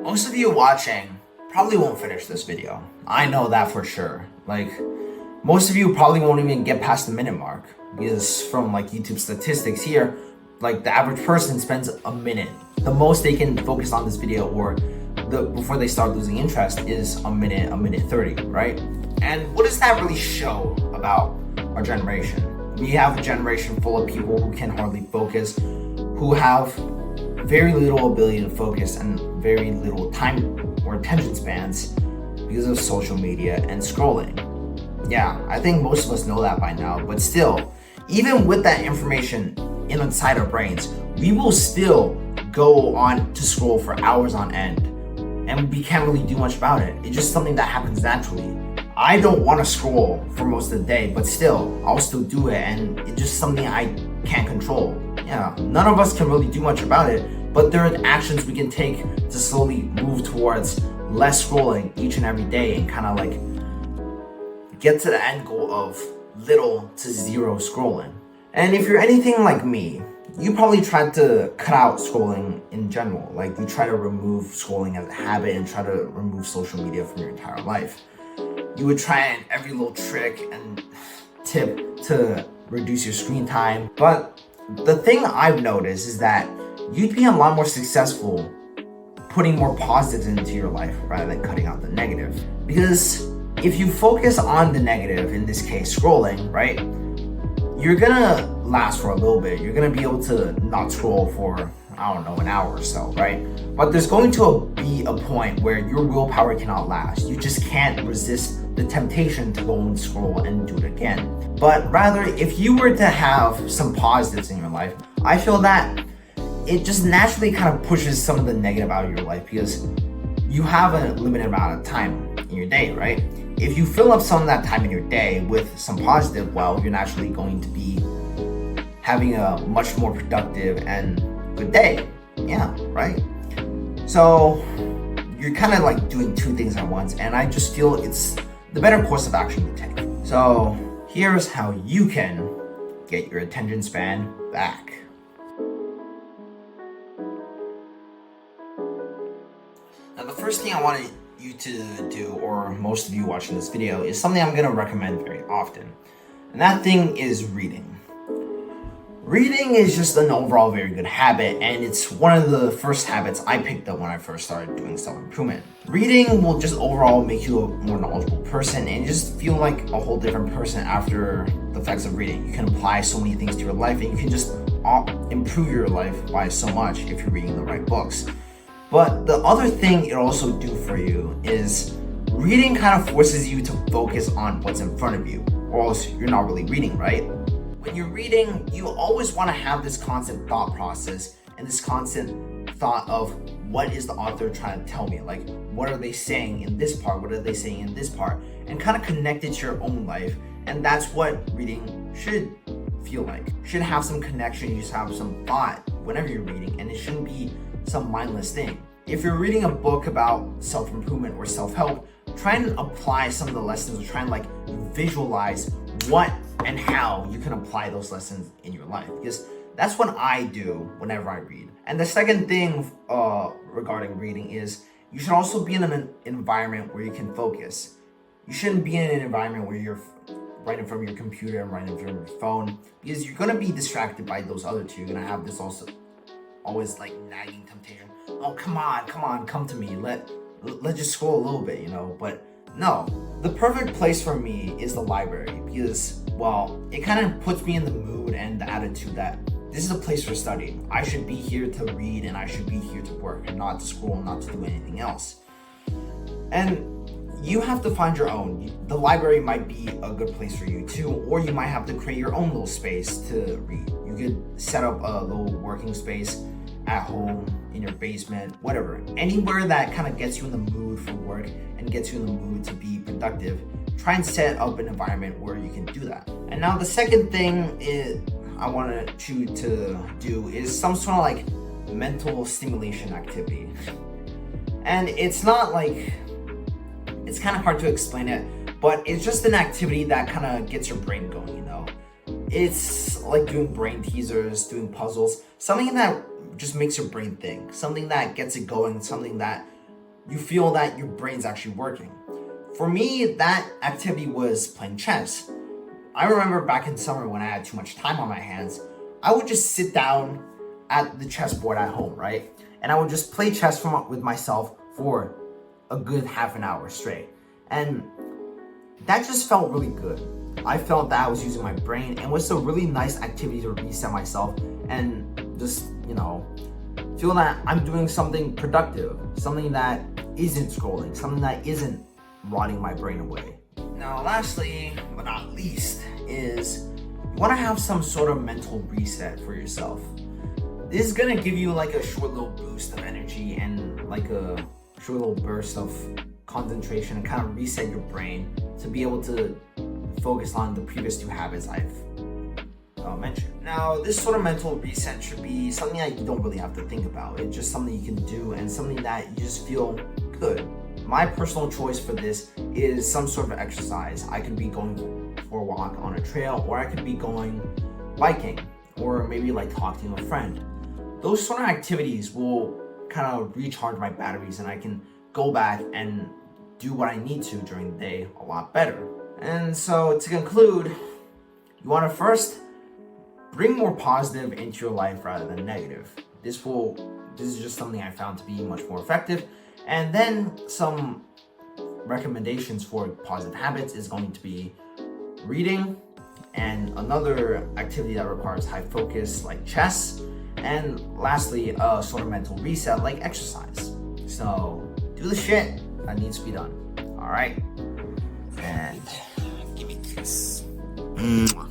Most of you watching probably won't finish this video. I know that for sure. Like, most of you probably won't even get past the minute mark because from like YouTube statistics here, like the average person spends a minute. The most they can focus on this video or before they start losing interest is a minute 30, right? And what does that really show about our generation? We have a generation full of people who can hardly focus, who have very little ability to focus and very little time or attention spans because of social media and scrolling. Yeah, I think most of us know that by now, but still, even with that information inside our brains, we will still go on to scroll for hours on end, and we can't really do much about it. It's just something that happens naturally. I don't want to scroll for most of the day, but still, I'll still do it, and it's just something I can't control. Yeah, none of us can really do much about it, but there are actions we can take to slowly move towards less scrolling each and every day and kind of like get to the end goal of little to zero scrolling. And if you're anything like me, you probably tried to cut out scrolling in general. Like you try to remove scrolling as a habit and try to remove social media from your entire life. You would try every little trick and tip to reduce your screen time. But the thing I've noticed is that you'd be a lot more successful putting more positives into your life rather than cutting out the negative. Because if you focus on the negative, in this case scrolling, right, you're gonna last for a little bit. You're gonna be able to not scroll for, I don't know, an hour or so, right? But there's going to be a point where your willpower cannot last. You just can't resist the temptation to go and scroll and do it again. But rather, if you were to have some positives in your life, I feel that it just naturally kind of pushes some of the negative out of your life because you have a limited amount of time in your day, right? If you fill up some of that time in your day with some positive, well, you're naturally going to be having a much more productive and good day. Yeah, right? So you're kind of like doing two things at once, and I just feel it's the better course of action to take. So here's how you can get your attention span back. Now, the first thing I want you to do, or most of you watching this video, is something I'm going to recommend very often. And that thing is reading. Reading is just an overall very good habit, and it's one of the first habits I picked up when I first started doing self-improvement. Reading will just overall make you a more knowledgeable person and just feel like a whole different person after the effects of reading. You can apply so many things to your life, and you can just improve your life by so much if you're reading the right books. But the other thing it also do for you is reading kind of forces you to focus on what's in front of you, or else you're not really reading, right? When you're reading, you always want to have this constant thought process and this constant thought of what is the author trying to tell me? Like, what are they saying in this part? What are they saying in this part? And kind of connect it to your own life. And that's what reading should feel like. You should have some connection, you should have some thought whenever you're reading, and it shouldn't be some mindless thing. If you're reading a book about self-improvement or self-help, try and apply some of the lessons, or try and like visualize what and how you can apply those lessons in your life, because that's what I do whenever I read. And the second thing regarding reading is you should also be in an environment where you can focus. You shouldn't be in an environment where you're right in front of your computer and right in front of your phone, because you're going to be distracted by those other two. You're going to have this also always like nagging temptation. Oh, come on, come to me. Let's just scroll a little bit, you know. But no, the perfect place for me is the library because, well, it kind of puts me in the mood and the attitude that this is a place for studying. I should be here to read and I should be here to work and not to scroll, not to do anything else. And you have to find your own. The library might be a good place for you too, or you might have to create your own little space to read. You could set up a little working space at home, in your basement, whatever. Anywhere that kind of gets you in the mood for work and gets you in the mood to be productive, try and set up an environment where you can do that. And now the second thing I wanted you to do is some sort of like mental stimulation activity. And it's not like, it's kind of hard to explain it, but it's just an activity that kind of gets your brain going, you know? It's like doing brain teasers, doing puzzles, something that just makes your brain think, something that gets it going, something that you feel that your brain's actually working. For me, that activity was playing chess. I remember back in summer when I had too much time on my hands, I would just sit down at the chessboard at home, right? And I would just play chess with myself for a good half an hour straight. And that just felt really good. I felt that I was using my brain, and was a really nice activity to reset myself and just, feel that I'm doing something productive, something that isn't scrolling, something that isn't rotting my brain away. Now, lastly, but not least, is you want to have some sort of mental reset for yourself. This is gonna give you like a short little boost of energy and like a short little burst of concentration, and kind of reset your brain to be able to focus on the previous two habits I've mentioned. Now, this sort of mental reset should be something that you don't really have to think about. It's just something you can do and something that you just feel good. My personal choice for this is some sort of exercise. I could be going for a walk on a trail, or I could be going biking, or maybe like talking to a friend. Those sort of activities will kind of recharge my batteries, and I can go back and do what I need to during the day a lot better. And so to conclude, you want to first bring more positive into your life rather than negative. This is just something I found to be much more effective. And then some recommendations for positive habits is going to be reading, and another activity that requires high focus like chess, and lastly, a sort of mental reset like exercise. So do the shit that needs to be done. All right, and give me a kiss. Mwah.